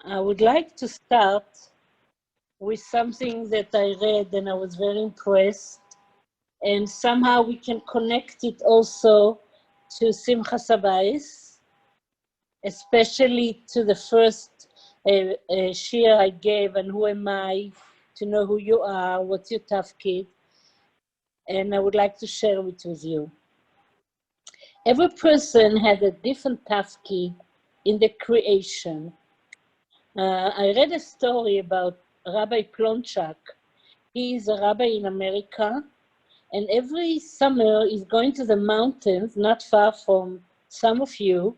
I would like to start with something that I read and I was very impressed. And somehow we can connect it also to Simchas Habayis, especially to the first shir I gave, and who am I, to know who you are, what's your tafkid, and I would like to share it with you. Every person had a different tafkid in the creation. I read a story about Rabbi Plonchak. He is a rabbi in America, and every summer he's going to the mountains, not far from some of you,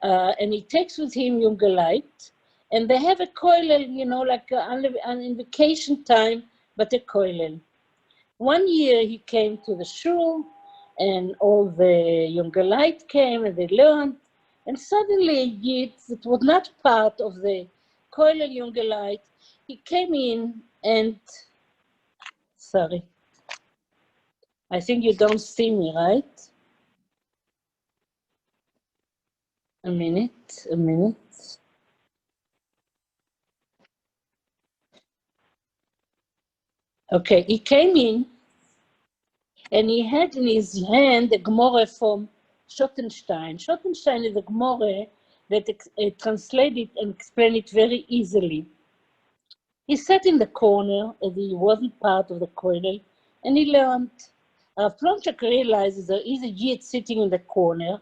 and he takes with him Jungelite, and they have a koilel, you know, like in vacation time, but a koilel. One year he came to the shul, and all the Jungelite came, and they learned, and suddenly a Yid that was not part of the koilel Jungelite, he came in and, sorry, I think you don't see me, right? A minute, a minute. Okay, he came in and he had in his hand a Gemara from Schottenstein. Schottenstein is a Gemara that translated and explained it very easily. He sat in the corner as he wasn't part of the corner, and he learned. Plonchak realizes there is a Yid sitting in the corner,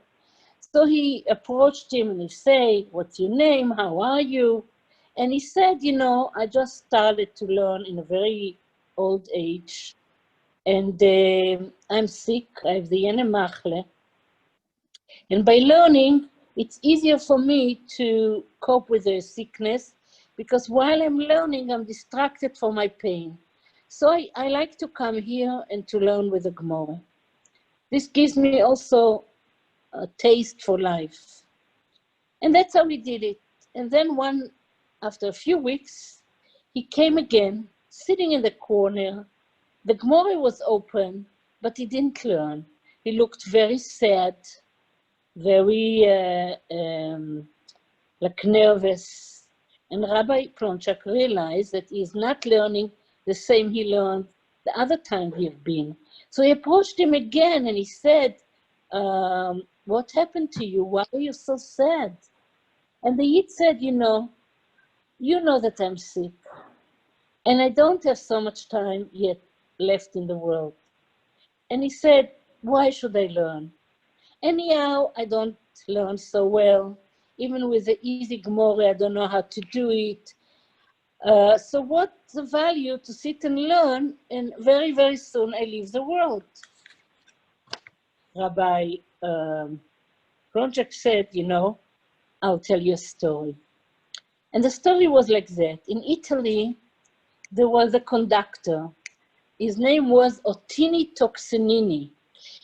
so he approached him and he said, "What's your name? How are you?" And he said, "You know, I just started to learn in a very old age, and I'm sick. I have the Yene Machle. And by learning, it's easier for me to cope with the sickness, because while I'm learning, I'm distracted from my pain. So I like to come here and to learn with the Gemara. This gives me also a taste for life." And that's how he did it. And then after a few weeks, he came again, sitting in the corner. The Gemara was open, but he didn't learn. He looked very sad, very like nervous. And Rabbi Plonchak realized that he's not learning the same he learned the other time he had been. So he approached him again and he said, "What happened to you? Why are you so sad?" And the Yid said, you know that I'm sick, and I don't have so much time yet left in the world. And he said, "Why should I learn? Anyhow, I don't learn so well. Even with the easy Gemara, I don't know how to do it. So what's the value to sit and learn, and very, very soon I leave the world?" Rabbi Plonchak said, "I'll tell you a story." And the story was like that. In Italy, there was a conductor. His name was Ottini Toscanini.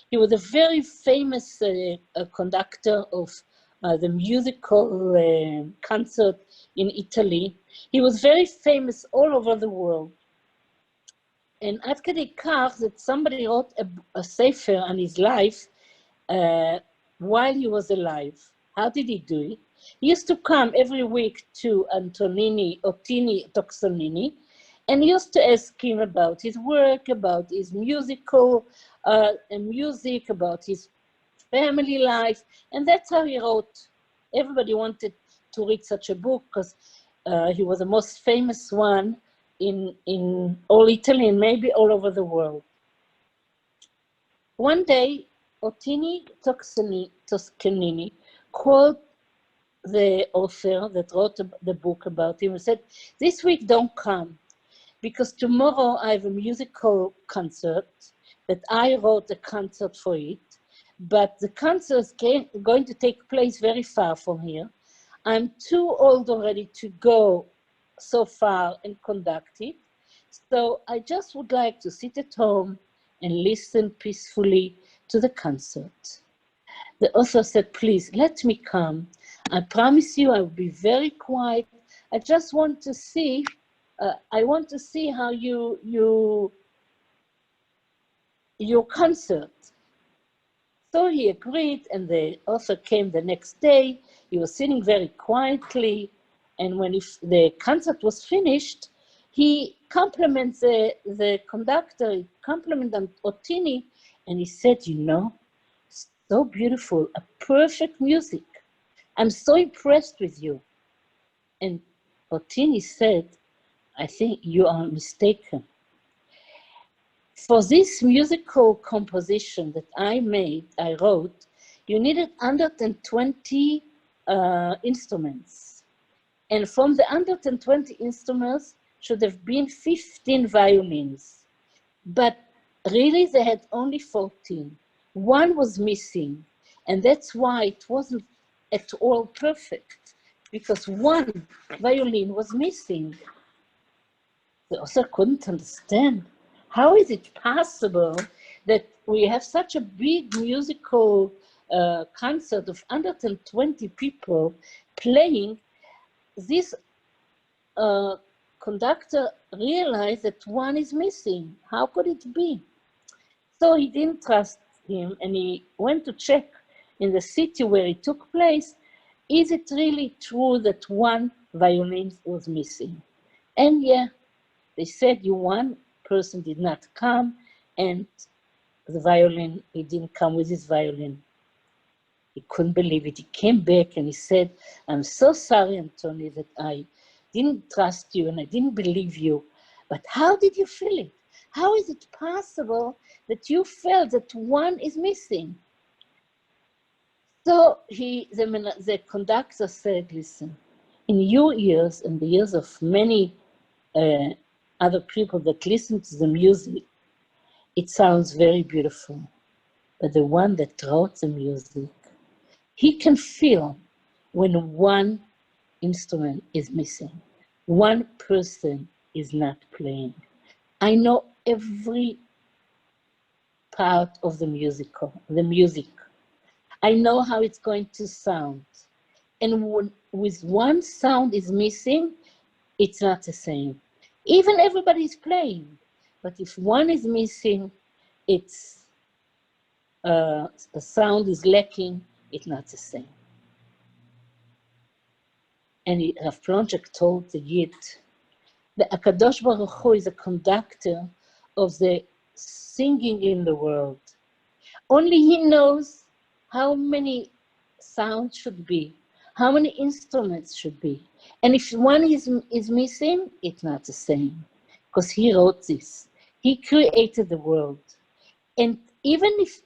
He was a very famous conductor of the musical concert in Italy. He was very famous all over the world. And at כדי כך that somebody wrote a sefer on his life while he was alive. How did he do it? He used to come every week to Ottini Toscanini, and he used to ask him about his work, about his musical music, about his family life, and that's how he wrote. Everybody wanted to read such a book because he was the most famous one in all Italy and maybe all over the world. One day, Ottini Toscanini called the author that wrote the book about him and said, "This week don't come, because tomorrow I have a musical concert that I wrote a concert for it, but the concert is going to take place very far from here. I'm too old already to go so far and conduct it, so I just would like to sit at home and listen peacefully to the concert." The author said, "Please, let me come. I promise you I will be very quiet. I just want to see, how your concert." So he agreed, and the author came the next day. He was sitting very quietly, And when the concert was finished, he compliments the conductor, he complimented Otini, and he said, you know, so beautiful, a perfect music. I'm so impressed with you. And Otini said, I think you are mistaken. For this musical composition that I wrote, you needed 120 instruments. And from the 120 instruments should have been 15 violins. But really they had only 14. One was missing. And that's why it wasn't at all perfect, because one violin was missing. The author couldn't understand. How is it possible that we have such a big musical concert of 120 people playing? This conductor realized that one is missing. How could it be? So he didn't trust him, and he went to check in the city where it took place, is it really true that one violin was missing? And yeah, they said one person did not come, and the violin, he didn't come with his violin. He couldn't believe it. He came back and he said, I'm so sorry, Anthony, that I didn't trust you and I didn't believe you. But how did you feel it? How is it possible that you felt that one is missing? So the conductor said, listen, in your ears and the ears of many other people that listen to the music, it sounds very beautiful. But the one that wrote the music, he can feel when one instrument is missing, one person is not playing. I know every part of the music. I know how it's going to sound. And with one sound is missing, it's not the same. Even everybody is playing, but if one is missing, it's a sound is lacking, it's not the same. And Rav Plonchak told the Yid, the Akadosh Baruch Hu is a conductor of the singing in the world. Only he knows how many sounds should be, how many instruments should be. And if one is missing, it's not the same, because he wrote this. He created the world. And even if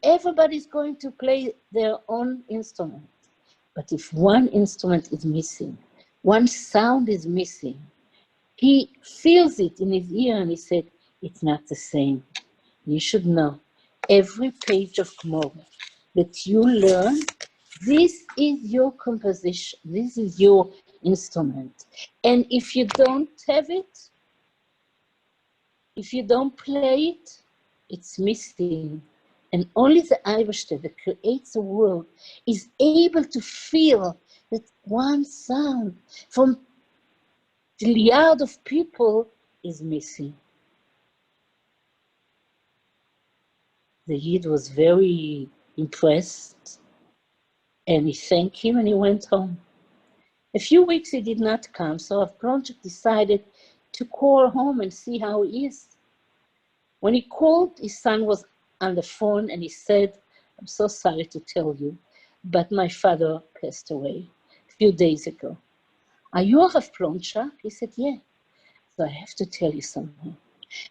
everybody's going to play their own instrument, but if one instrument is missing, one sound is missing, he feels it in his ear and he said, it's not the same. You should know, every page of Gemara that you learn, this is your composition, this is your instrument. And if you don't have it, if you don't play it, it's missing. And only the Eibishter that creates the world is able to feel that one sound from the yard of people is missing. The Yid was very impressed, and he thanked him and he went home. A few weeks he did not come, so Rav Plonchak decided to call home and see how he is. When he called, his son was on the phone and he said, I'm so sorry to tell you, but my father passed away a few days ago. Are you Rav Plonchak? He said, yeah. So I have to tell you something.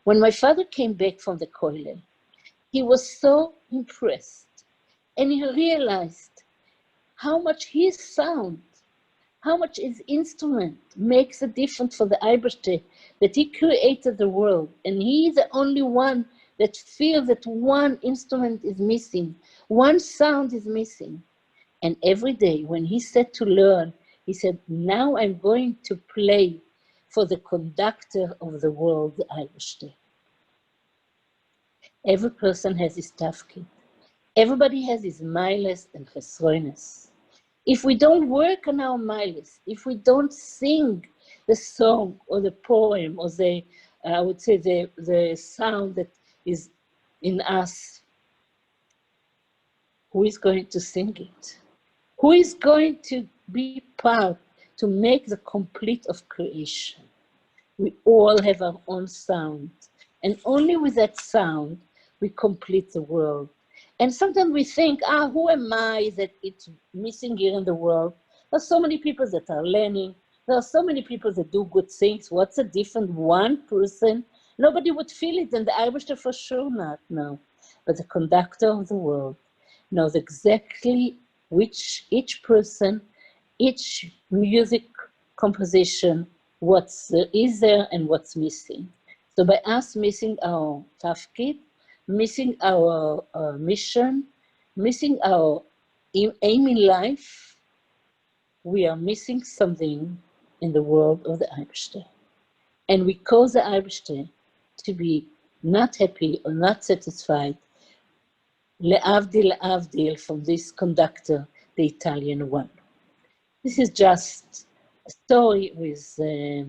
When my father came back from the kollel, he was so impressed, and he realized how much his sound, how much his instrument makes a difference for the Eibishter, that he created the world, and he is the only one that feels that one instrument is missing, one sound is missing. And every day when he said to learn, he said, now I'm going to play for the conductor of the world, the Eibishter. Every person has his tafkid. Everybody has his miles and chesroines. If we don't work on our miles, if we don't sing the song or the poem or I would say the sound that is in us, who is going to sing it? Who is going to be part to make the complete of creation. We all have our own sound, and only with that sound we complete the world. And sometimes we think, who am I that it's missing here in the world? There are so many people that are learning. There are so many people that do good things. What's the difference? One person, nobody would feel it, and the Irish for sure not, no. But the conductor of the world knows exactly which each person, each music composition, what's is there and what's missing. So by us missing our tafkid, missing our mission, missing our aim in life, we are missing something in the world of the Eibishter. And we cause the Eibishter to be not happy or not satisfied, le'avdil from this conductor, the Italian one. This is just a story with a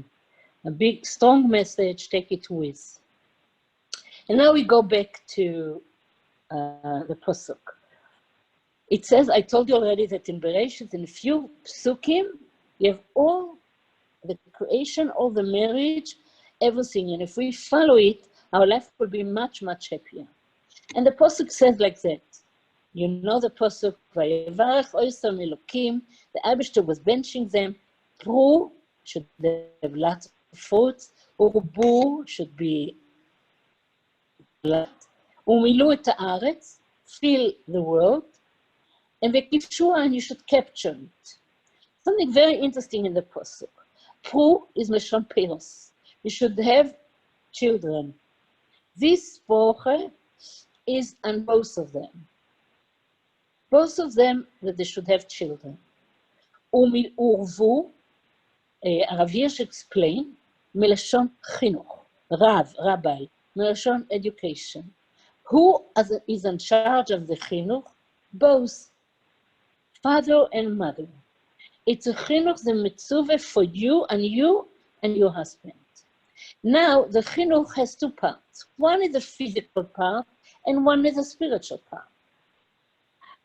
big, strong message, take it with. And now we go back to the Pasuk. It says, I told you already that in Bereshit, in a few psukim, you have all the creation, all the marriage, everything. And if we follow it, our life will be much, much happier. And the Pasuk says like that. You know the Pasuk, Vayevarech Oisam Elokim, the Eibishter was benching them. Pru should have lots of fruits. Urubu should be lot. Umilu et haaretz, fill the world. And vekivshua, and you should capture it. Something very interesting in the Pasuk. Pru is Meshon Peros. You should have children. This broche is on both of them. Both of them that they should have children. Urvu, Rav Hirsch explained, Melashon Chinuch, Rabbi, Melashon education. Who is in charge of the Chinuch? Both father and mother. It's a Chinuch, the mitzvah for you and your husband. Now, the Chinuch has two parts. One is the physical part, and one is the spiritual part.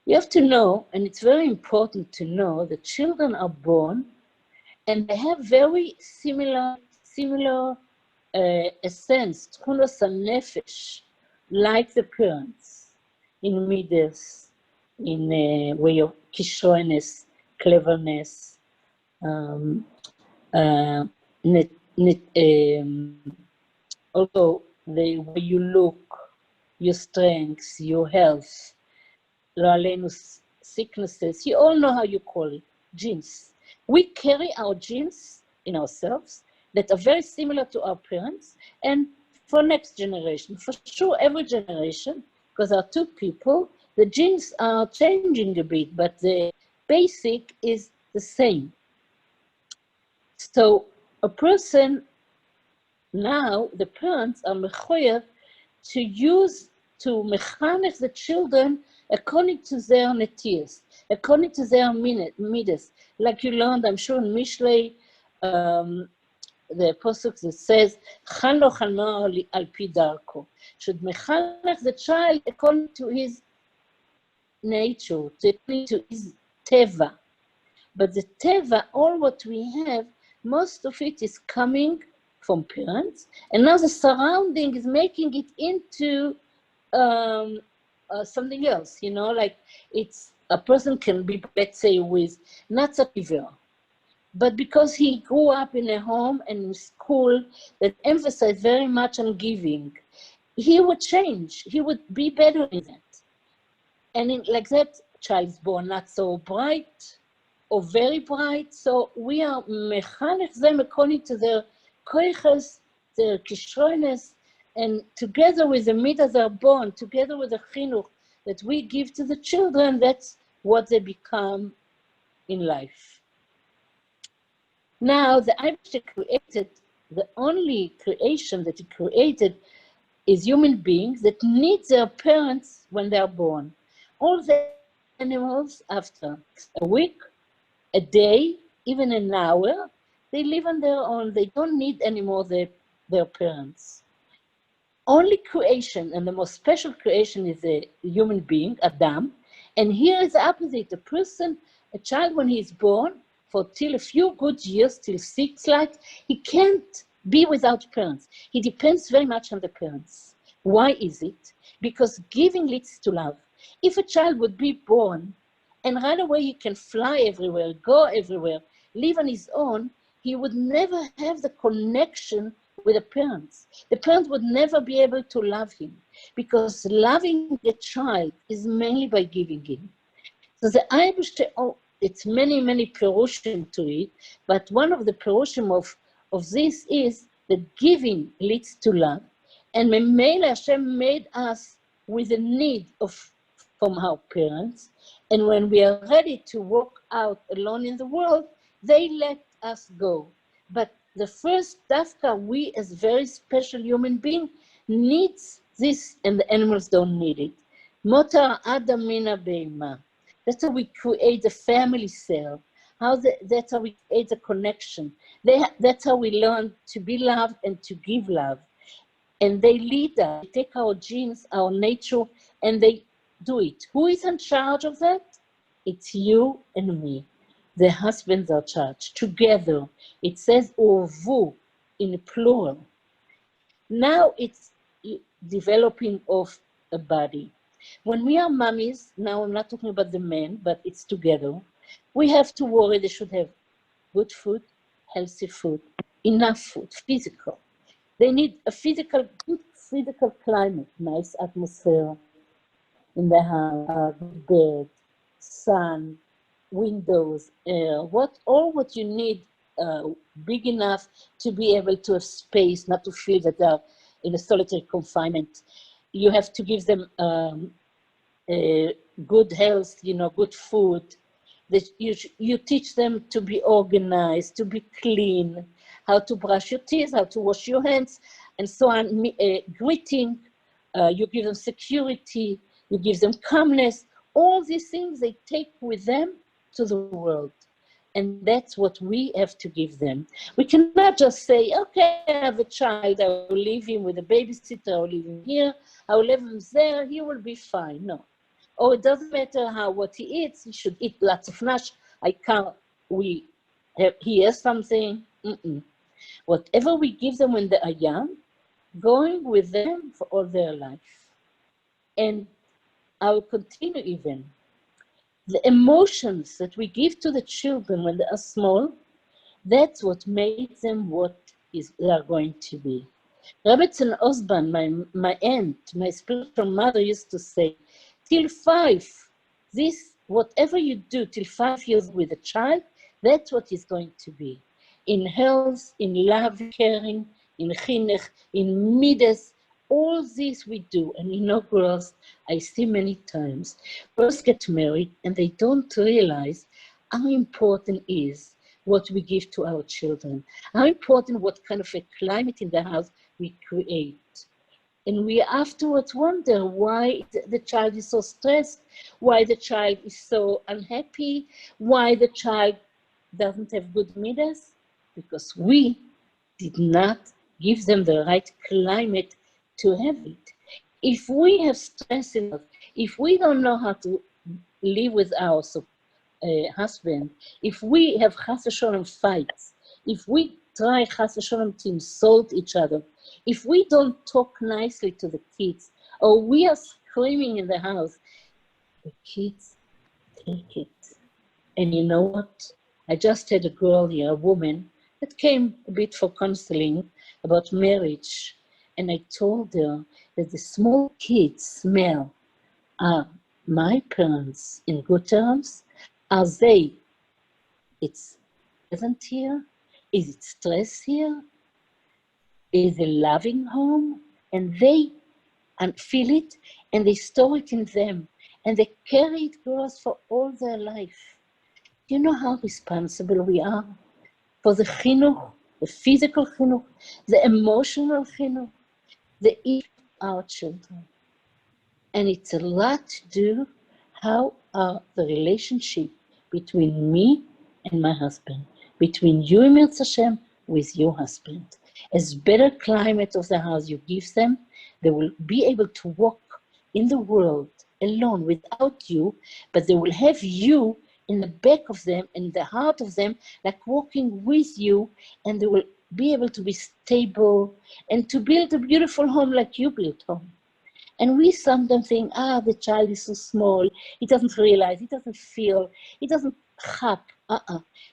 You have to know, and it's very important to know, that children are born and they have very similar essence, tchunos hanefesh, like the parents, in midas, in way of kishrones, cleverness, also the way you look, your strengths, your health, sicknesses, you all know how you call it, genes. We carry our genes in ourselves that are very similar to our parents, and for next generation, for sure every generation, because our two people, the genes are changing a bit, but the basic is the same. So a person, now the parents are mechoyev to mechanech the children according to their netiyos, according to their midas. Like you learned, I'm sure in Mishlei, the pasuk that says, "Chanoch hanor al pi darko," should mechanech the child according to his nature, according to his teva. But the teva, all what we have, most of it is coming from parents, and now the surrounding is making it into something else, you know, like it's a person can be, let's say, with not so severe, but because he grew up in a home and in school that emphasized very much on giving, he would change, he would be better in that. And like that, child is born not so bright or very bright, so we are mechanech them according to their koiches, their kishrones, and together with the midas they are born, together with the chinuch that we give to the children, that's what they become in life. Now, the Eibishter created, the only creation that he created is human beings that need their parents when they are born. All the animals, after a week, a day, even an hour, they live on their own. They don't need anymore their parents. Only creation, and the most special creation, is a human being, Adam. And here is the opposite. A person, a child, when he is born, for till a few good years, till 6, like, he can't be without parents. He depends very much on the parents. Why is it? Because giving leads to love. If a child would be born and right away he can fly everywhere, go everywhere, live on his own, he would never have the connection with the parents. The parents would never be able to love him, because loving the child is mainly by giving him. So the Irish, it's many, many perushim to it, but one of the perushim of this is that giving leads to love. And Memele Hashem made us with a need from our parents. And when we are ready to walk out alone in the world, they let us go. But the first dafka, we as very special human being needs this, and the animals don't need it. Motar Adam mina beima. That's how we create the family cell. That's how we create the connection. That's how we learn to be loved and to give love. And they lead us. They take our genes, our nature, and they do it. Who is in charge of that? It's you and me. The husbands are charged together. It says urvu in plural. Now it's developing of a body. When we are mummies, now I'm not talking about the men, but it's together, we have to worry they should have good food, healthy food, enough food, physical. They need a good physical climate, nice atmosphere in the house, good bed, sun, windows, air, all what you need, big enough to be able to have space, not to feel that they're in a solitary confinement. You have to give them good health, good food. You teach them to be organized, to be clean, how to brush your teeth, how to wash your hands, and so on. Greeting, you give them security, you give them calmness. All these things they take with them to the world. And that's what we have to give them. We cannot just say, okay, I have a child, I will leave him with a babysitter, I will leave him here, I will leave him there, he will be fine. No. Oh, it doesn't matter what he eats, he should eat lots of nash. He has something. Whatever we give them when they are young, going with them for all their life. And I will continue even. The emotions that we give to the children when they are small, that's what makes them what they are going to be. Rebbetzin Sternbuch, my aunt, my spiritual mother used to say, till 5, whatever you do till 5 years with a child, that's what he's going to be. In health, in love, caring, in chinuch, in midas, all this we do. And girls, I see many times, girls get married and they don't realize how important is what we give to our children, how important what kind of a climate in the house we create. And we afterwards wonder why the child is so stressed, why the child is so unhappy, why the child doesn't have good midas, because we did not give them the right climate to have it. If we have stress enough, if we don't know how to live with our husband, if we have chas v'sholom fights, if we try chas v'sholom to insult each other, if we don't talk nicely to the kids, or we are screaming in the house, the kids take it. And you know what? I just had a girl here, a woman, that came a bit for counseling about marriage. And I told her that the small kids smell, are my parents in good terms? Are they, it's pleasant here? Is it stress here? Is a loving home? And they feel it and they store it in them. And they carry it, girls, for all their life. Do you know how responsible we are for the chinuch, the physical chinuch, the emotional chinuch, the each of our children? And it's a lot to do how are the relationship between me and my husband, between you, Mirz Hashem, with your husband. As better climate of the house you give them, they will be able to walk in the world alone without you, but they will have you in the back of them, in the heart of them, like walking with you, and they will be able to be stable and to build a beautiful home like you built home. And we sometimes think, the child is so small, he doesn't realize, he doesn't feel, he doesn't hap.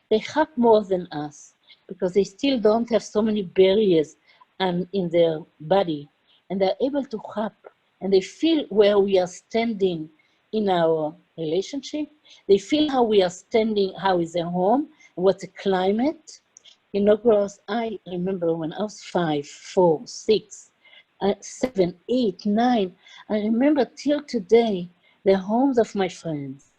They hap more than us because they still don't have so many barriers in their body, and they're able to hap, and they feel where we are standing in our relationship. They feel how we are standing, how is their home, what's the climate. You know, girls, I remember when I was 5, 4, 6, 7, 8, 9, I remember till today the homes of my friends.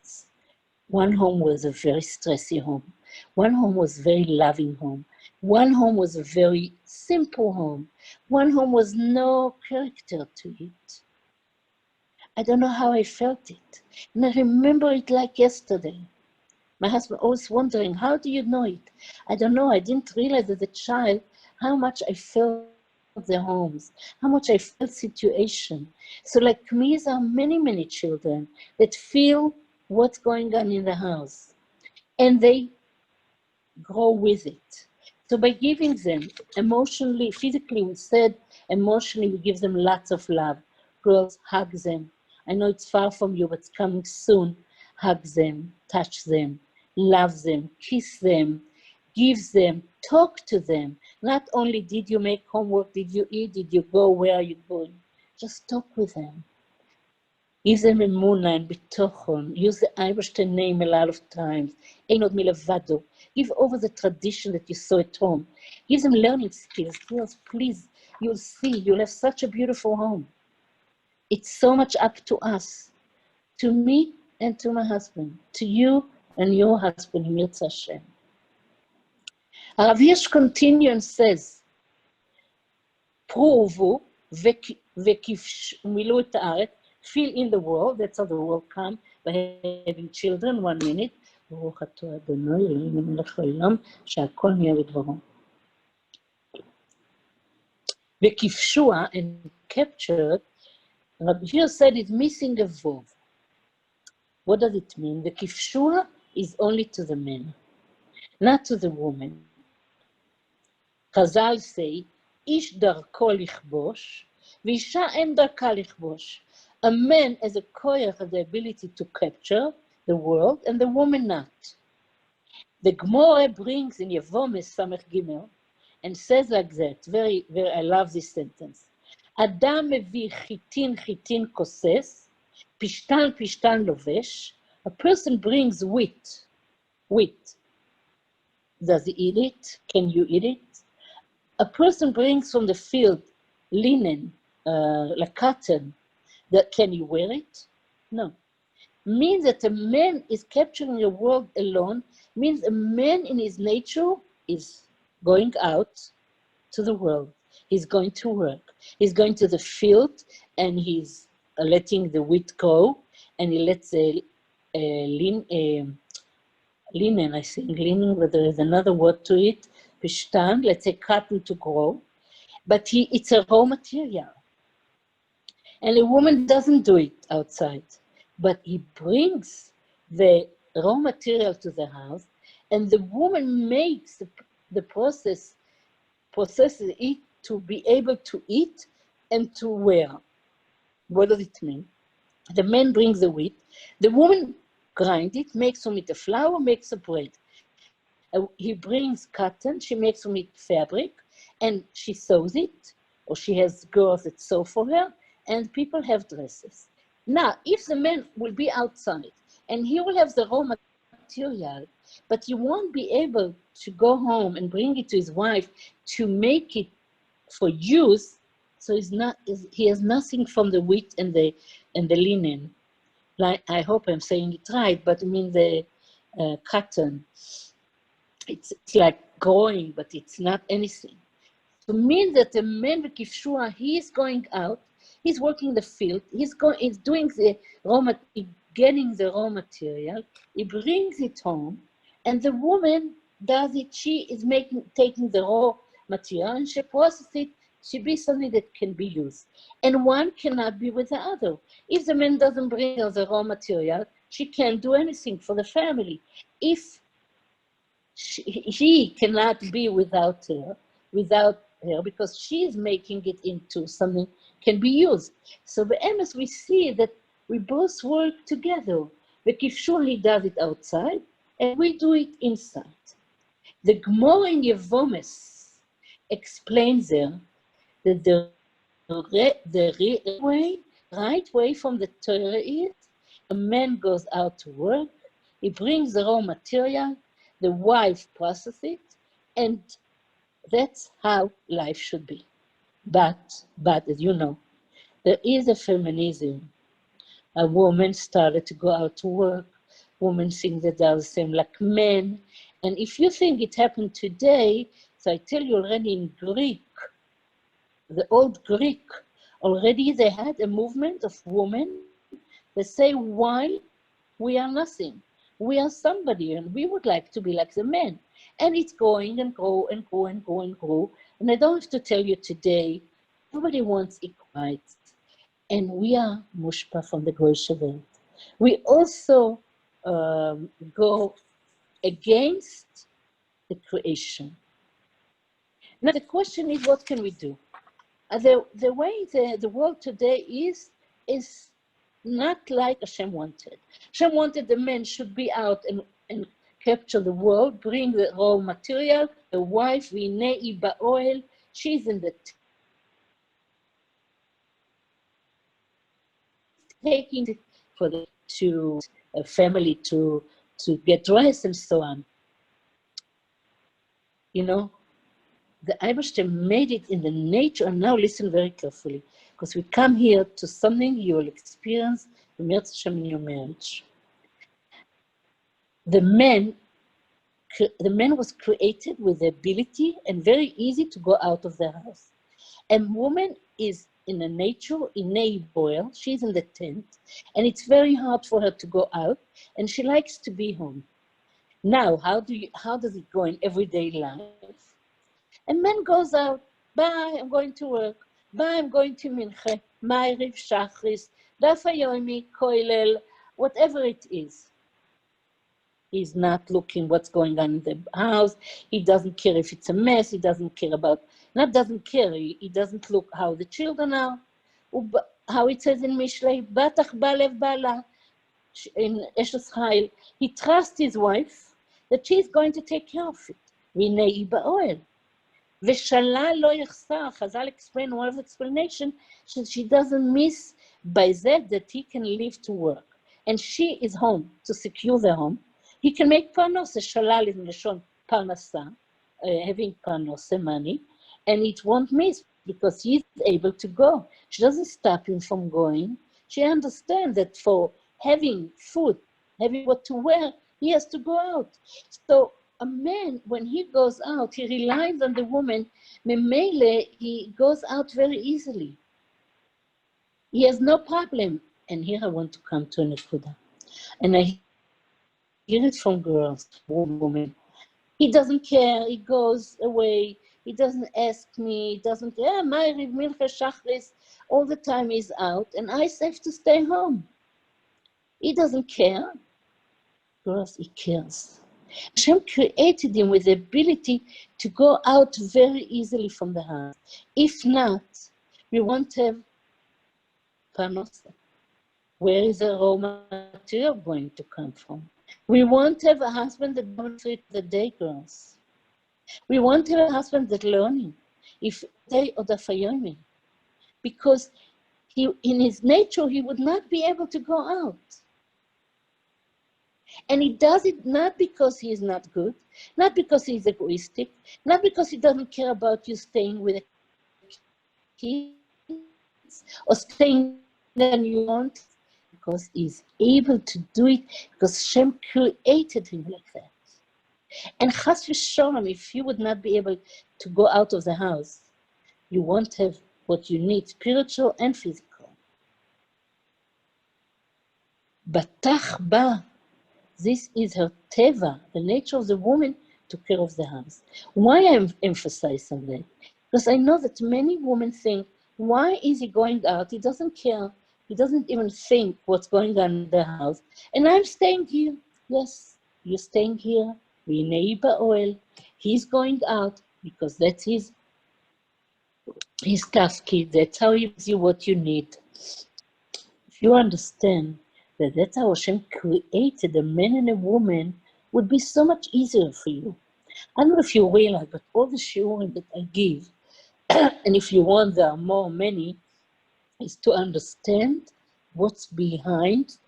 One home was a very stressy home. One home was a very loving home. One home was a very simple home. One home was no character to it. I don't know how I felt it. And I remember it like yesterday. My husband always wondering, how do you know it? I don't know. I didn't realize as a child how much I felt their homes, how much I felt situation. So like me, there are many, many children that feel what's going on in the house, and they grow with it. So by giving them emotionally, physically, we said emotionally, we give them lots of love. Girls, hug them. I know it's far from you, but it's coming soon. Hug them, touch them, love them, kiss them, give them, talk to them. Not only did you make homework, did you eat, did you go, where are you going? Just talk with them. Give them אמונה and ביטחון. Use the Eibishter name a lot of times. Ein עוד מלבדו. Give over the tradition that you saw at home. Give them learning skills. Girls, please, you'll see, you'll have such a beautiful home. It's so much up to us, to me and to my husband, to you and your husband, אם ירצה השם. הרב הירש continue and says, פרו ומילאו את הארץ, fill in the world, that's how the world come, by having children. 1 minute. ברוך אתה אדוני אלוהינו מלך העולם, שהכל נהיה בדברו. וכבשוה, and captured, Rabbi here said it's missing a vov. What does it mean? The kifshua is only to the men, not to the woman. Chazal say, ish darko lichbosh, v'isha en darka lichbosh. A man as a koyach has the ability to capture the world, and the woman not. The Gemara brings in Yevomes Samech Gimel and says like that, very, very, I love this sentence. Adam mevi chitin koses, pishtan lovesh. A person brings wheat. Does he eat it? Can you eat it? A person brings from the field linen, like cotton. That can you wear it? No. Means that a man is capturing the world alone, means a man in his nature is going out to the world. He's going to work. He's going to the field, and he's letting the wheat go, and he lets linen, I think, linen, but there is another word to it, pishtan, let's say cotton to grow, but it's a raw material. And a woman doesn't do it outside, but he brings the raw material to the house, and the woman makes the processes it to be able to eat and to wear. What does it mean? The man brings the wheat, the woman grinds it, makes from it a flour, makes a bread. He brings cotton, she makes from it fabric, and she sews it, or she has girls that sew for her, and people have dresses. Now, if the man will be outside, and he will have the raw material, but he won't be able to go home and bring it to his wife to make it for use, so he has nothing from the wheat and the linen. Like, I hope I'm saying it right, but I mean the cotton. It's like growing, but it's not anything. So it means that the man with Kifshua, he's going out, he's working the field, he's doing the getting the raw material, he brings it home, and the woman does it. She is taking the raw material and she processes it to be something that can be used. And one cannot be with the other. If the man doesn't bring the raw material, She can't do anything for the family. If he cannot be without her, because she is making it into something can be used. So be'emes we see that we both work together. V'kifshur, he does it outside, and we do it inside. The Gemara in Yevomes explains there that the right way from the Torah is a man goes out to work, he brings the raw material, the wife processes it, and that's how life should be. But as you know, there is a feminism. A woman started to go out to work. Women think that they're the same like men. And if you think it happened today, so I tell you already in Greek, the old Greek, already they had a movement of women that say, why we are nothing? We are somebody and we would like to be like the men. And it's going and grow and grow and grow and grow. And I don't have to tell you today, everybody wants equal rights. And we are mushpa from the Goyish world. We also go against the creation. Now the question is, what can we do? The way the world today is not like Hashem wanted. Hashem wanted the men should be out and capture the world, bring the raw material, the wife, Vinei Ba'oel, she's in the taking it for the a family to get dressed and so on. You know, the Eibishter made it in the nature, and now listen very carefully, because we come here to something you will experience in your marriage. The man was created with the ability and very easy to go out of the house. And woman is in a nature, in a boil, she's in the tent, and it's very hard for her to go out, and she likes to be home. Now, how does it go in everyday life? A man goes out, bye, I'm going to work, bye, I'm going to Minche, Ma'ariv, Shachris, Daf Hayomi, Koilel, whatever it is. He's not looking what's going on in the house. He doesn't care if it's a mess. He doesn't care about, not doesn't care, he doesn't look how the children are. How it says in Mishlei, Batach Balev Bala, in Eshes Chayil, he trusts his wife that she's going to take care of it. Vinei Ba'oel. V'shalal lo yachsar. Chazal explain one of the explanation, she doesn't miss by that he can leave to work. And she is home to secure the home. He can make parnos, shalal is Lashon parnasa, having parnos, money, and it won't miss because he's able to go. She doesn't stop him from going. She understands that for having food, having what to wear, he has to go out. So a man, when he goes out, he relies on the woman. Memele, he goes out very easily. He has no problem. And here I want to come to an Nekuda. And I hear it from girls, women. He doesn't care, he goes away, he doesn't ask me, he doesn't, Ma'ariv, Mincha, Shachris, all the time he's out, and I have to stay home. He doesn't care. Girls, he cares. Hashem created him with the ability to go out very easily from the house. If not, we won't have parnosa. Where is the raw material going to come from? We won't have a husband that doesn't treat the day girls. We won't have a husband that learning if they or the fayomi, because he, in his nature, he would not be able to go out. And he does it not because he is not good, not because he's egoistic, not because he doesn't care about you staying with the kids or staying than you want, because he's able to do it because Hashem created him like that. And chas v'sholom, if you would not be able to go out of the house, you won't have what you need, spiritual and physical. Batach ba, this is her teva, the nature of the woman, took care of the house. Why I'm emphasizing that? Because I know that many women think, why is he going out? He doesn't care He doesn't even think what's going on in the house. And I'm staying here. Yes, you're staying here. We neighbor oil. He's going out because that's his tafkid. That's how he gives you what you need. If you understand that that's how Hashem created a man and a woman, would be so much easier for you. I don't know if you realize, but all the shiurim that I give, and if you want, there are many, is to understand what's behind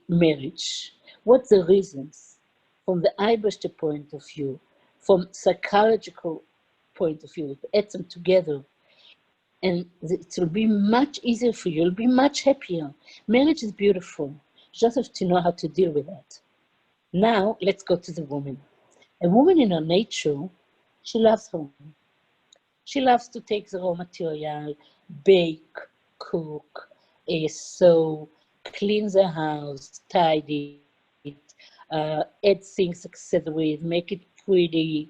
marriage, what's the reasons, from the Eibishter point of view, from psychological point of view, add them together, and it will be much easier for you. You'll be much happier. Marriage is beautiful. You just have to know how to deal with that. Now, let's go to the woman. A woman in her nature, she loves home. She loves to take the raw material, bake, cook, sew, clean the house, tidy it, add things accessories, make it pretty.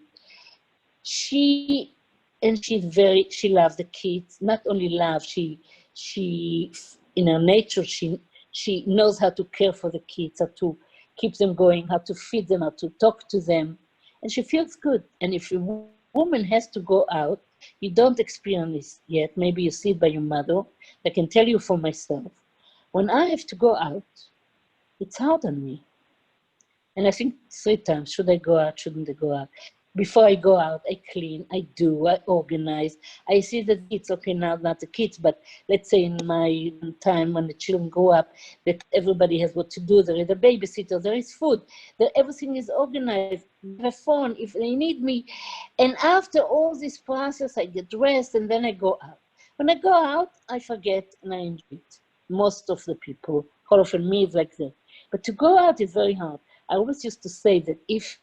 She loves the kids. Not only love, she in her nature, she knows how to care for the kids, how to keep them going, how to feed them, how to talk to them, and she feels good. And if a woman has to go out, you don't experience this yet. Maybe you see it by your mother. I can tell you for myself. When I have to go out, it's hard on me. And I think 3 times, should I go out, shouldn't I go out? Before I go out, I clean, I organize. I see that it's okay now, not the kids, but let's say in my time when the children grow up, that everybody has what to do. There is a babysitter, there is food, everything is organized. They have a phone if they need me. And after all this process, I get dressed and then I go out. When I go out, I forget and I enjoy it. Most of the people, all of me is like that. But to go out is very hard. I always used to say that if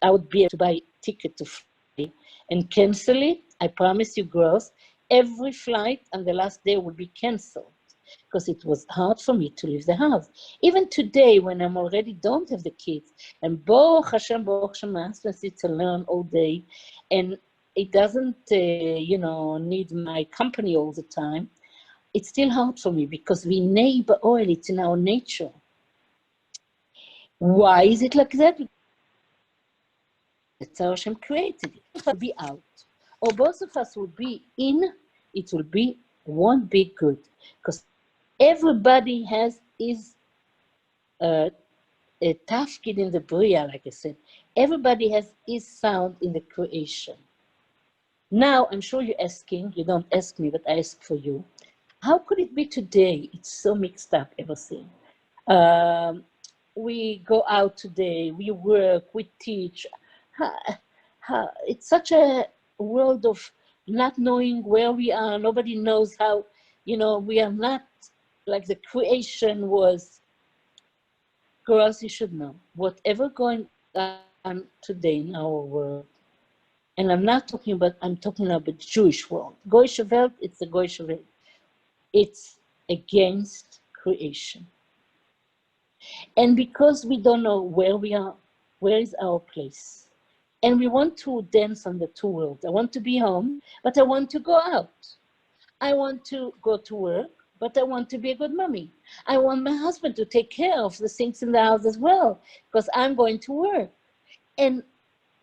I would be able to buy a ticket to fly and cancel it, I promise you, girls, every flight on the last day would be canceled because it was hard for me to leave the house. Even today, when I'm already don't have the kids, and Baruch Hashem, my husband sits to learn all day, and it doesn't, need my company all the time, it's still hard for me because we neighbor oil, it's in our nature. Why is it like that? That's how Hashem created it. If I be out, or both of us will be in, it won't be good. Because everybody has his a tafkid in the Bria, like I said. Everybody has his sound in the creation. Now, I'm sure you're asking, you don't ask me, but I ask for you. How could it be today? It's so mixed up, everything. We go out today, we work, we teach. It's such a world of not knowing where we are. Nobody knows how, we are not like the creation was. Girls, you should know, whatever going on today in our world, and I'm talking about the Jewish world. Goyish world, it's the Goyish world. It's against creation. And because we don't know where we are, where is our place? And we want to dance on the two worlds. I want to be home, but I want to go out. I want to go to work, but I want to be a good mommy. I want my husband to take care of the things in the house as well, because I'm going to work. And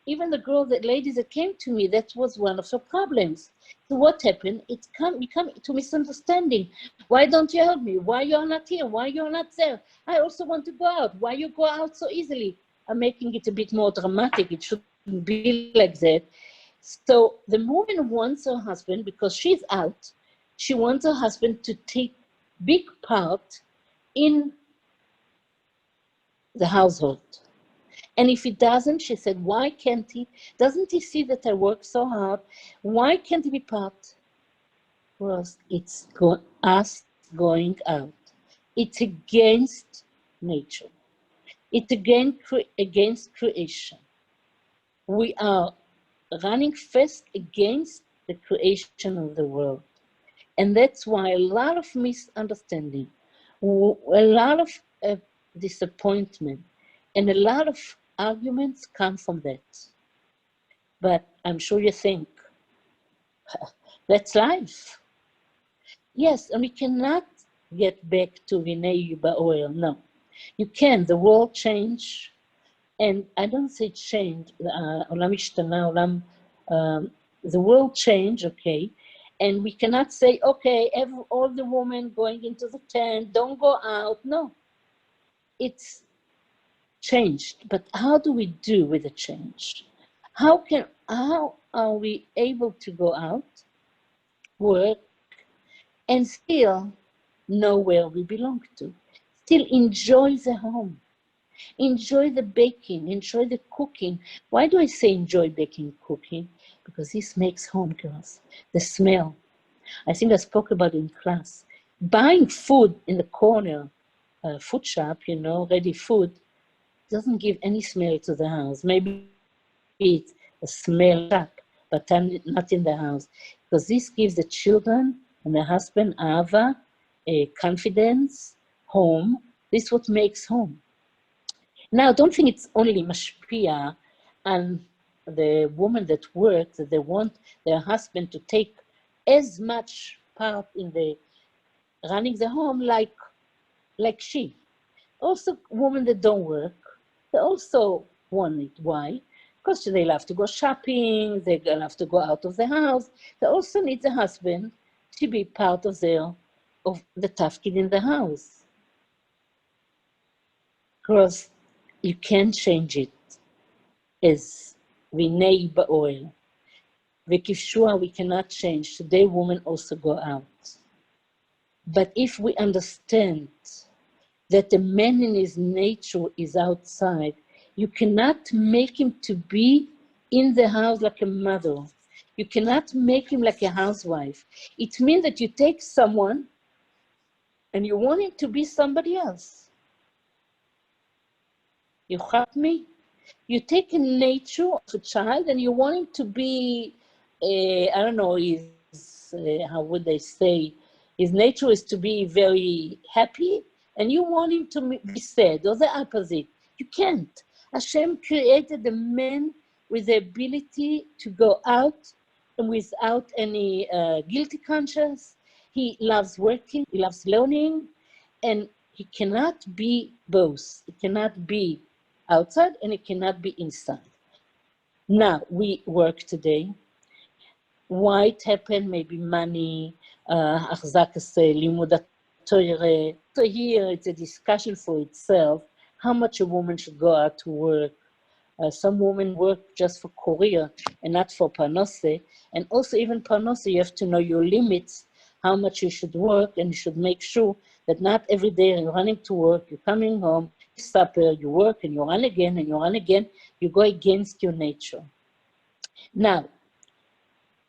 even the ladies that came to me, that was one of the problems. So what happened? We come to misunderstanding. Why don't you help me? Why you're not here? Why you're not there? I also want to go out. Why you go out so easily? I'm making it a bit more dramatic. It shouldn't be like that. So the woman wants her husband, because she's out, she wants her husband to take big part in the household. And if he doesn't, she said, why can't he? Doesn't he see that I work so hard? Why can't he be part? Well, it's us going out. It's against nature. It's against creation. We are running fast against the creation of the world. And that's why a lot of misunderstanding, a lot of disappointment, and a lot of arguments come from that. But I'm sure you think, that's life. Yes, and we cannot get back to Vinei Ba'oel. No, you can. The world change, and I don't say change. Olam ishtana, olam. The world change, okay, and we cannot say, okay, all the women going into the tent, don't go out. No, it's changed. But how do we do with the change? How are we able to go out, work, and still know where we belong to? Still enjoy the home, enjoy the baking, enjoy the cooking. Why do I say enjoy baking, cooking? Because this makes home, girls. The smell. I think I spoke about it in class. Buying food in the corner, food shop, ready food, doesn't give any smell to the house. Maybe it's a smell shack, but not in the house. Because this gives the children and the husband ahava, a confidence, home. This is what makes home. Now, don't think it's only mashpia and the woman that works, that they want their husband to take as much part in the running the home like she. Also, women that don't work, they also want it. Why? Because they love to go shopping, they love to go out of the house. They also need the husband to be part of the tafkid in the house. Because you can't change it as Vinei Ba'oel. V'kivshua, we cannot change. Today, women also go out. But if we understand that the man in his nature is outside, you cannot make him to be in the house like a mother. You cannot make him like a housewife. It means that you take someone and you want him to be somebody else. You help me? You take a nature of a child and you want him to be, I don't know, how would I say, his nature is to be very happy, and you want him to be sad, or the opposite. You can't. Hashem created the man with the ability to go out and without any guilty conscience. He loves working, he loves learning, and he cannot be both. He cannot be outside and it cannot be inside. Now, we work today. Why it happened? Maybe money, achzakas limud Torah. So here it's a discussion for itself, how much a woman should go out to work. Some women work just for career and not for parnose. And also even parnose, you have to know your limits, how much you should work, and you should make sure that not every day you're running to work, you're coming home, supper, you work and you run again and you run again, you go against your nature. Now,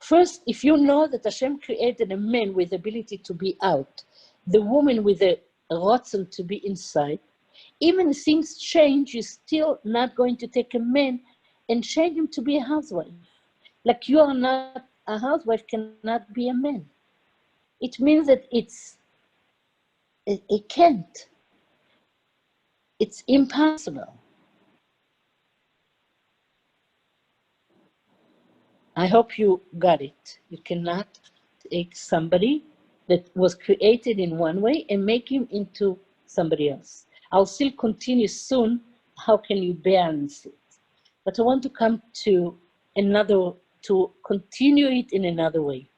first, if you know that Hashem created a man with the ability to be out, the woman with a rotzen to be inside, even if things change, you're still not going to take a man and change him to be a housewife. Like you are not, a housewife cannot be a man. It means that it can't. It's impossible. I hope you got it. You cannot take somebody that was created in one way and make him into somebody else. I'll still continue soon. How can you balance it? But I want to come to continue it in another way.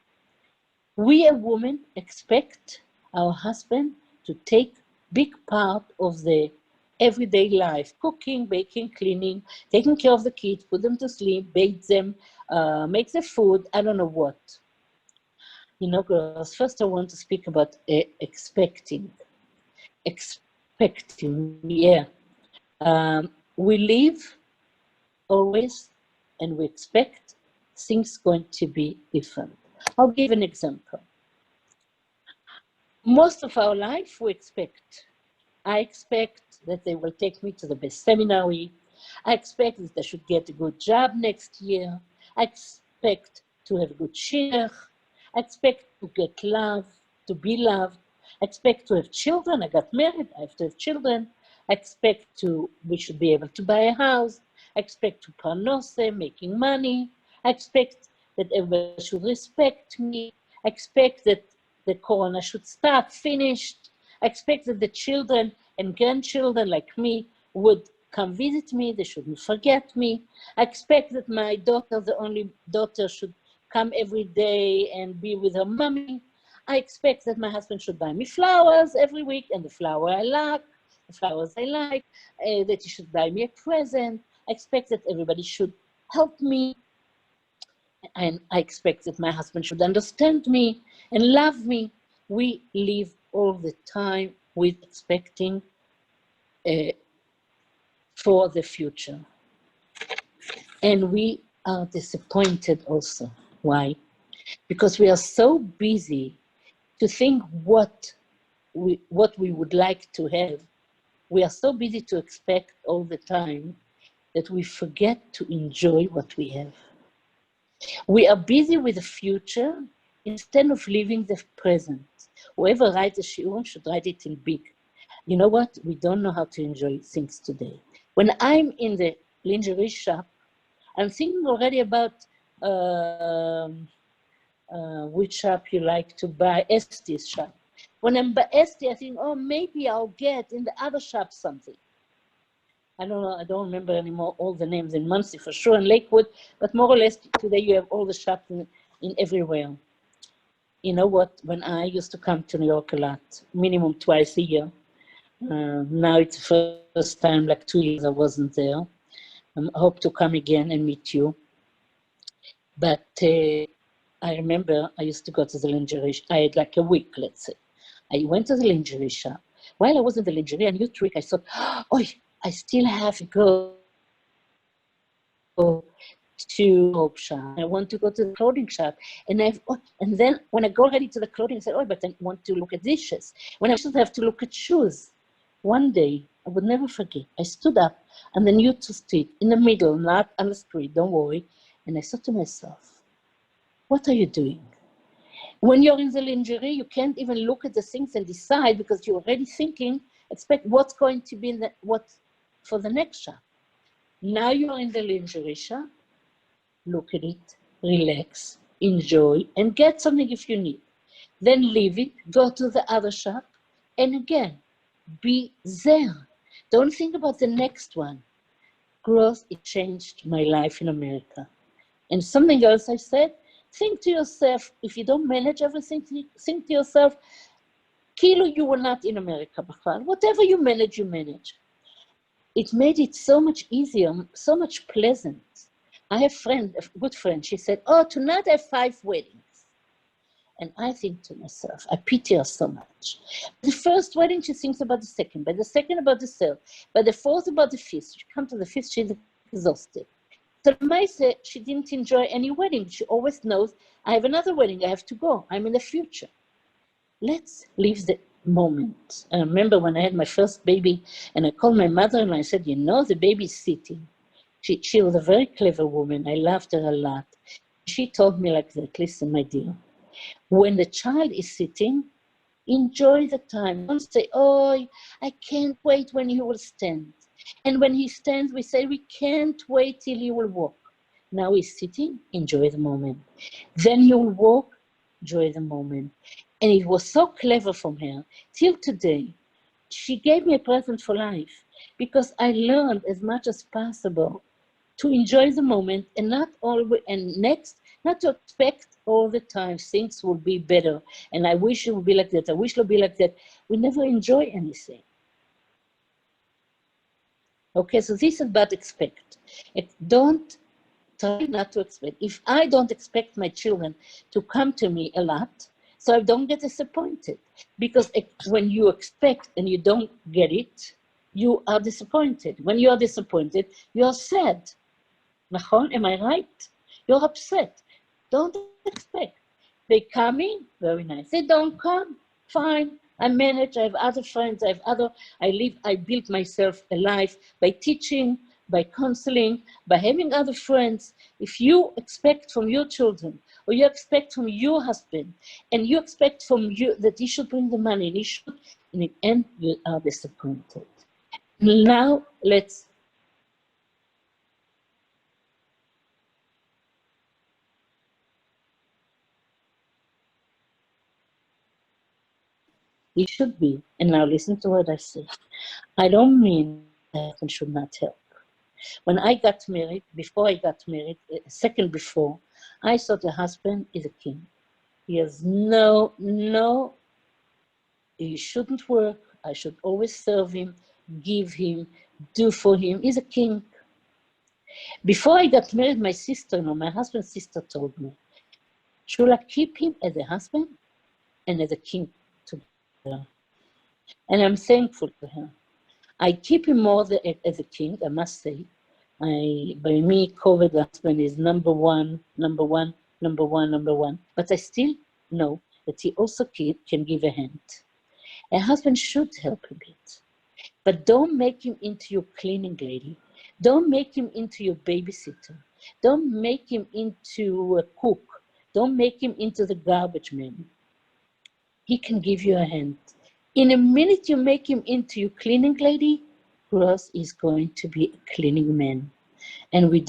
We as women expect our husband to take big part of the everyday life, cooking, baking, cleaning, taking care of the kids, put them to sleep, bathe them, make the food, I don't know what. Girls, first I want to speak about expecting. Expecting, yeah. We live always and we expect things going to be different. I'll give an example. Most of our life we expect. I expect that they will take me to the best seminary. I expect that I should get a good job next year. I expect to have a good shidduch. I expect to get love, to be loved. I expect to have children. I got married. I have to have children. I expect we should be able to buy a house. I expect to parnose, making money. I expect that everybody should respect me. I expect that the corona should stop, finished. I expect that the children and grandchildren like me would come visit me. They shouldn't forget me. I expect that my daughter, the only daughter, should come every day and be with her mommy. I expect that my husband should buy me flowers every week, and the flowers I like, that he should buy me a present. I expect that everybody should help me. And I expect that my husband should understand me and love me. We live all the time with expecting for the future. And we are disappointed also. Why? Because we are so busy to think what we would like to have. We are so busy to expect all the time that we forget to enjoy what we have. We are busy with the future instead of living the present. Whoever writes a shiur should write it in big. You know what? We don't know how to enjoy things today. When I'm in the lingerie shop, I'm thinking already about which shop you like to buy, Este's shop. When I'm by Este, I think, oh, maybe I'll get in the other shop something. I don't know, I don't remember anymore all the names in Muncie for sure, in Lakewood, but more or less today you have all the shops in everywhere. You know what, when I used to come to New York a lot, minimum twice a year, now it's the first time, like 2 years I wasn't there. I hope to come again and meet you. But I remember I used to go to the lingerie, I had like a week, let's say. I went to the lingerie shop. While I was in the lingerie, a new trick, I thought, oh, I still have to go to hope shop. I want to go to the clothing shop. And then when I go ready to the clothing, I said, oh, but I want to look at dishes. When I should have to look at shoes. One day, I would never forget, I stood up on the Newton Street, in the middle, not on the street, don't worry. And I thought to myself, what are you doing? When you're in the lingerie, you can't even look at the things and decide because you're already thinking, expect what's going to be for the next shop. Now you're in the lingerie shop, look at it, relax, enjoy, and get something if you need. Then leave it, go to the other shop, and again, be there. Don't think about the next one. Growth, it changed my life in America. And something else I said, think to yourself, if you don't manage everything, think to yourself, Kilo, you were not in America, Bachal. Whatever you manage, you manage. It made it so much easier, so much pleasant. I have a good friend, she said, oh, tonight I have 5 weddings. And I think to myself, I pity her so much. The first wedding, she thinks about the second, by the second about the third, by the fourth about the fifth. She comes to the fifth, she's exhausted. So Mai said she didn't enjoy any wedding. She always knows, I have another wedding, I have to go, I'm in the future. Let's live the moment. I remember when I had my first baby and I called my mother and I said, you know, the baby's sitting. She was a very clever woman. I loved her a lot. She told me like that, listen, my dear, when the child is sitting, enjoy the time. Don't say, oh, I can't wait when he will stand. And when he stands, we say, we can't wait till he will walk. Now he's sitting, enjoy the moment. Then he will walk, enjoy the moment. And it was so clever from her. Till today, she gave me a present for life because I learned as much as possible to enjoy the moment and not to expect all the time things will be better. And I wish it would be like that. I wish it would be like that. We never enjoy anything. Okay, so this is about expect. Don't try not to expect. If I don't expect my children to come to me a lot, so I don't get disappointed. Because when you expect and you don't get it, you are disappointed. When you are disappointed, you are sad. Am I right? You're upset. Don't expect. They come in, very nice. They don't come, fine. I manage, I have other friends, I built myself a life by teaching, by counseling, by having other friends. If you expect from your children, or you expect from your husband, and you expect from you that he should bring the money, and in the end, you are disappointed. Now, let's He should be. And now listen to what I say. I don't mean the husband should not help. When I got married, before I got married, a second before, I thought the husband is a king. He has he shouldn't work. I should always serve him, give him, do for him. He's a king. Before I got married, my sister-in-law, my husband's sister, told me, Shula, keep him as a husband and as a king together. And I'm thankful to her. I keep him more as a king, I must say. By me, COVID husband is number one. But I still know that he also can give a hand. A husband should help a bit. But don't make him into your cleaning lady. Don't make him into your babysitter. Don't make him into a cook. Don't make him into the garbage man. He can give you a hand. In a minute you make him into your cleaning lady, Ross is going to be a cleaning man. And we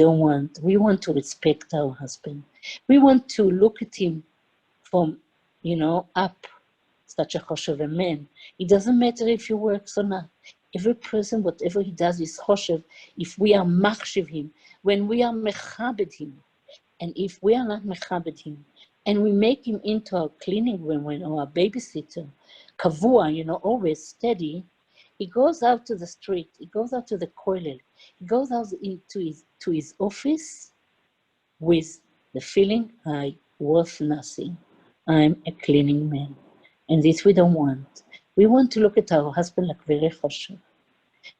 want to respect our husband. We want to look at him from, up, such a choshev a man. It doesn't matter if he works or not. Every person, whatever he does is choshev. If we are machshiv him, when we are mechabed him, and if we are not mechabed him, and we make him into our cleaning woman or our babysitter, kavua, always steady, he goes out to the street, he goes out to the koilel, he goes out to his office with the feeling, I worth nothing. I'm a cleaning man. And this we don't want. We want to look at our husband like very choshev,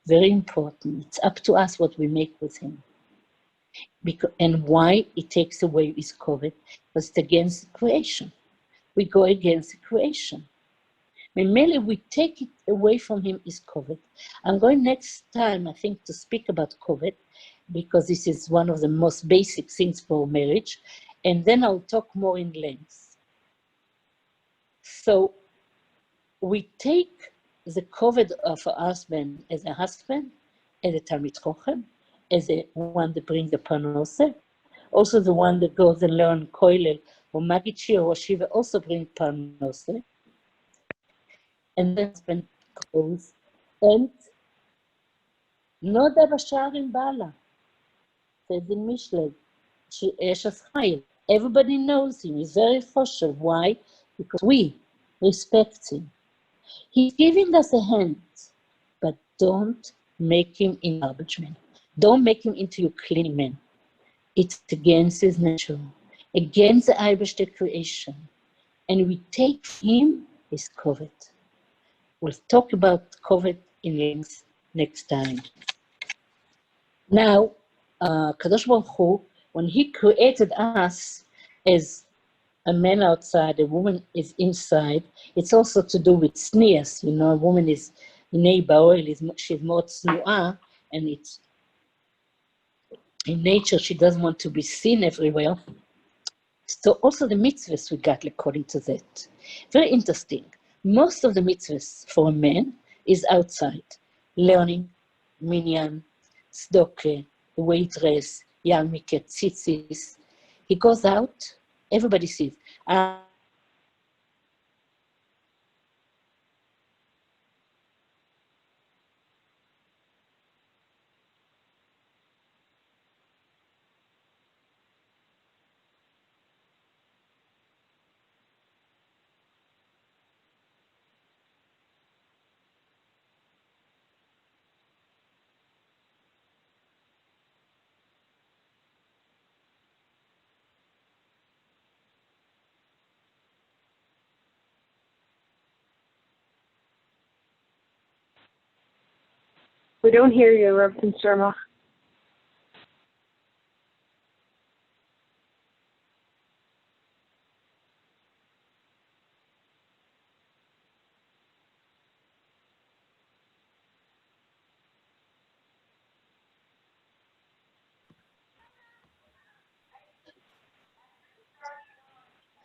very important. It's up to us what we make with him. And why it takes away his COVID? Because it's against creation. We go against the creation. When mainly we take it away from him is COVID. I'm going next time, I think, to speak about COVID, because this is one of the most basic things for marriage. And then I'll talk more in length. So we take the COVID of a husband, as a Talmid Chochem, as the one that brings the parnose, also the one that goes and learn koilel, or Magichi or Shiva also bring parnose. And the husband goes, and Noda Basharim Bala, says in Mishle, Eshes Chayil. Everybody knows him, he's very choshev. Why? Because we respect him. He's giving us a hand, but don't make him in garbage man. Don't make him into your cleaning man. It's against his nature, against the Eibishter creation. And we take him his COVID. We'll talk about COVID in length next time. Now, Kadosh Baruch Hu, when he created us as a man outside, a woman is inside, it's also to do with sneers. A woman is, she's more tznu'ah, and it's in nature, she doesn't want to be seen everywhere. So also the mitzvahs we got according to that. Very interesting. Most of the mitzvahs for a man is outside. Learning, minyan, tzedakah, the way he dress, yarmulke, tzitzis. He goes out, everybody sees. We don't hear you, Rebbetzin Sternbuch.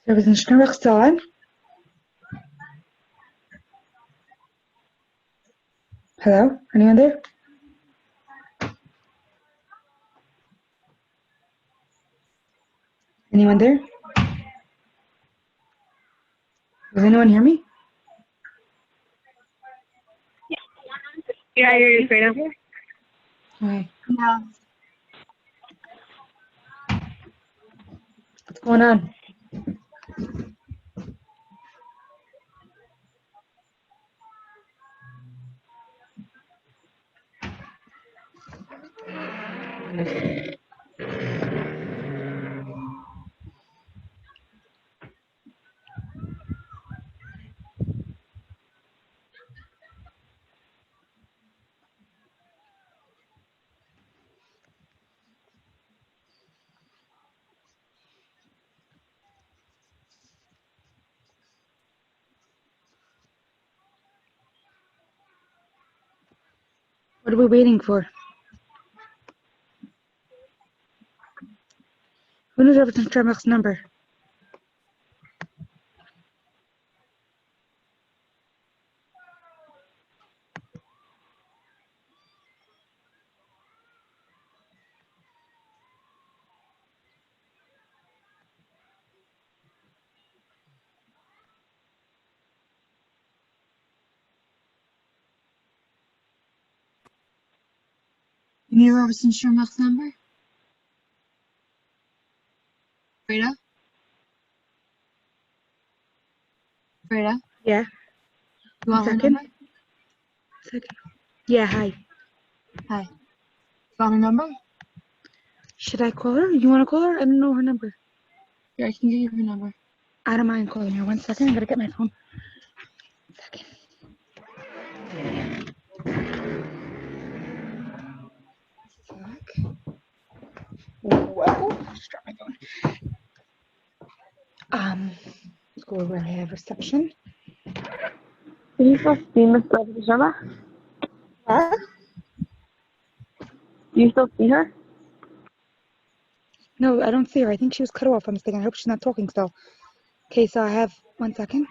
Rebbetzin Sternbuch still on? Hello? Anyone there? Anyone there? Does anyone hear me? Yeah, I hear you, Freda. Hi. Yeah. What's going on? What are we waiting for? Who knows Rebbetzin Sternbuch's number? You need Rebbetzin Sternbuch's number? Freda? Freda? Yeah. You want her Second. number? Second. Yeah, hi. Hi. You want her number? Should I call her? You want to call her? I don't know her number. Here, I can give you her number. I don't mind calling her. 1 second. I gotta get my phone. 1 second. Whoa. Just dropped my phone. Let's go where I have reception. Can you still see Miss Rebbetzin Sternbuch? What? Do you still see her? No, I don't see her. I think she was cut off. I'm thinking. I hope she's not talking still. Okay, so I have 1 second.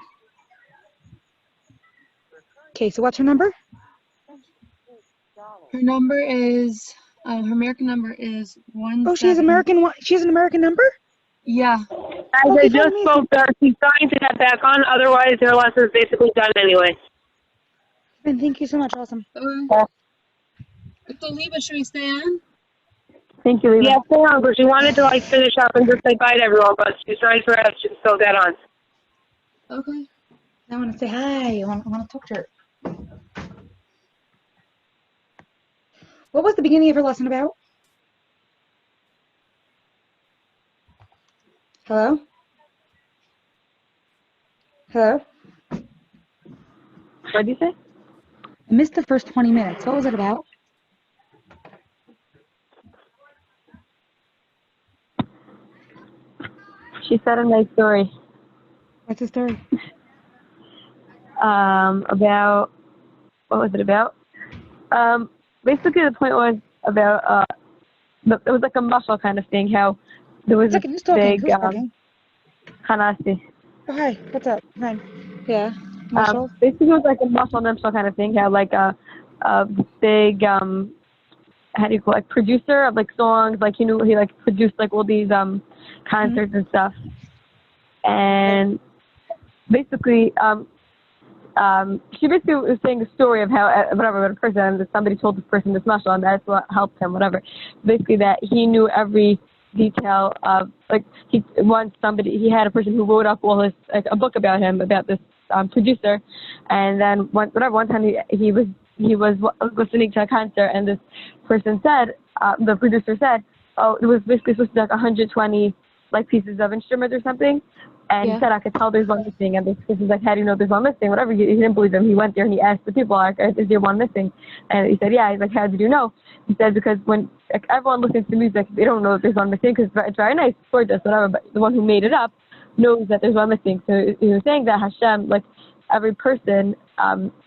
Okay, so what's her number? Her number is, her American number is 1. Oh, she has American. She has an American number. Yeah. As Okay, I just fine, spoke to her, she's trying to get back on. Otherwise, her lesson's basically done anyway. And thank you so much. Awesome. So, Leva, should we stay on? Thank you, Leva. Yeah, stay on, but she wanted to finish up and just say bye to everyone, but she's trying to rest. She's still dead on. Okay. I want to say hi. I want to talk to her. What was the beginning of her lesson about? Hello? Hello? What did you say? I missed the first 20 minutes. What was it about? She said a nice story. What's the story? About, what was it about? Basically the point was about, it was like a muscle kind of thing, how there was Second, who's this talking? big, Who's talking? Hanasi. Oh, hi. What's up? Fine. Yeah. Marshall? Basically it was like a muscle member kind of thing, how like a big, how do you call it, like producer of like songs, like he like produced like all these concerts and stuff. And basically she basically was saying a story of how whatever a person, that somebody told this person this mashal and that's what helped him, whatever. Basically that he knew every detail of, like, he had a person who wrote up all his, like, a book about him, about this producer, and then one time he was listening to a concert, and this person said, the producer said, oh, it was basically supposed to be like 120 like pieces of instruments or something, and he said, I could tell there's one missing, and this person's like, how do you know there's one missing, whatever. He didn't believe him. He went there and he asked the people, like, is there one missing? And he said, yeah. He's like, how did you know? He said, because when, like, everyone listens to music, they don't know that there's one missing, because it's very nice, gorgeous, whatever, but the one who made it up knows that there's one missing. So he was saying that Hashem, like, every person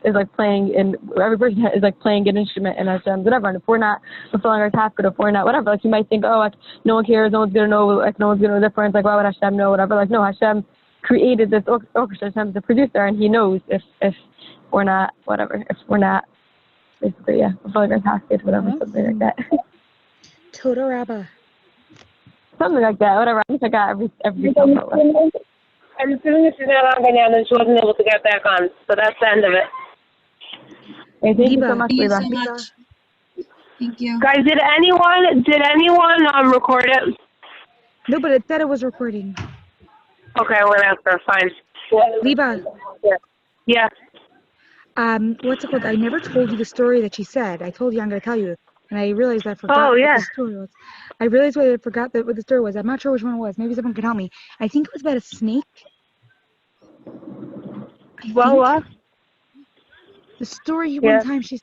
is like playing in, every person is like playing an instrument in Hashem, whatever. And if we're not fulfilling our task, if we're not, whatever, like, you might think, oh, like, no one cares, no one's gonna know, like, no one's gonna know the difference, like, why would Hashem know, whatever. Like, no, Hashem created this orchestra. Hashem's the producer, and he knows if we're not, whatever, if we're not, basically, yeah, fulfilling our task, whatever, something like that. Toda Rabba. Something like that, whatever. I think I got every I'm assuming if she's not on by now, then she wasn't able to get back on. So that's the end of it. Hey, thank you so Liba. much, Thank you Leva. so much. Thank you. Guys, did anyone record it? No, but it said it was recording. Okay, I won't answer. Fine. Liba, Yeah. what's it called? I never told you the story that she said. I told you I'm gonna tell you, and I realized I forgot Oh, what yeah. the story was. I realized what I forgot what the story was. I'm not sure which one it was. Maybe someone can help me. I think it was about a snake. I Well, think the story one yeah. time she